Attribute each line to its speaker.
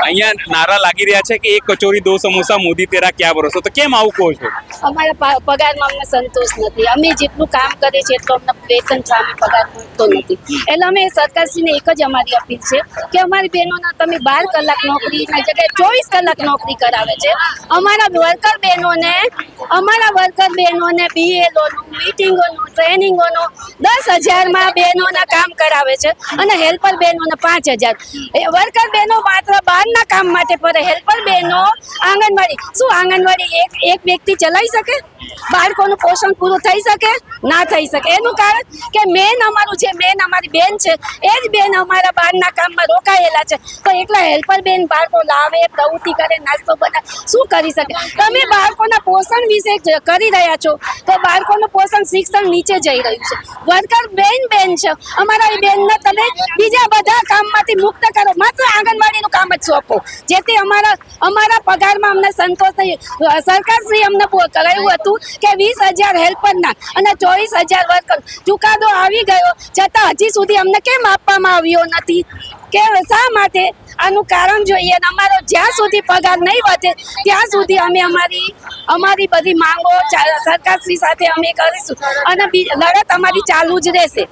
Speaker 1: અહીંયા નારા લાગી રહ્યા છે કે એક કચોરી દો સમોસા મોદી તેરા ક્યાં ભરોસો, તો કેમ આવું કહો છો?
Speaker 2: અમારા પગારમાં અમને સંતોષ નથી. અમે જેટલું કામ કરીએ છીએ એટલું અમને વેતન સામે પગાર મળતો નથી. એટલે અમે સરકારશ્રીને એક જ અમારી અપીલ છે કે અમારી બહેનોના તમે 12 કલાક નોકરીના જગ્યાએ 24 કલાક નોકરી કરાવે છે. અમારા વર્કર બહેનોને BLOનું મીટિંગોનું ટ્રેનિંગોનું 10,000માં બહેનોના કામ કરાવે છે અને હેલ્પર બહેનોને 5,000. વર્કર બહેનો માત્ર બહારના કામ માટે પડે. હેલ્પર બહેનો આંગણવાડી એક વ્યક્તિ ચલાવી શકે? બાળકોનું પોષણ પૂરું થઈ શકે? ના થઈ શકે. એનું કારણ કે અમારી બેન છે એ જ બેન અમારા બહારના કામમાં રોકાયેલા છે. તો એકલા હેલ્પર બેન બાળકો લાવે, પ્રવૃત્તિ કરે, નાસ્તો બનાવે, શું કરી શકે? તમે બાળકોના પોષણ વિશે કરી રહ્યા છો તો બાળકોનું પોષણ શિક્ષણ નીચે જઈ રહ્યું છે. વર્કર બેન છે અમારા બેનને તમે બીજા બધા કામમાંથી મુક્ત કરો, માત્ર આંગણવાડીનું કામ જ સોંપો, જેથી અમારા પગારમાં અમને સંતોષ નહીં. સરકારશ્રી અમને કહ્યું હતું કે 20,000 હેલ્પરના અને 24,000 વર્કર. ચુકાદો આવી ગયો છતાં હજી સુધી અમને કેમ આપવામાં આવ્યો નથી? કે શા માટે? આનું કારણ જોઈએ. અમારો જ્યાં સુધી પગાર નહીં વધે ત્યાં સુધી અમે અમારી બધી માંગો સરકારશ્રી સાથે અમે કરીશું અને લડત અમારી ચાલુ જ રહેશે.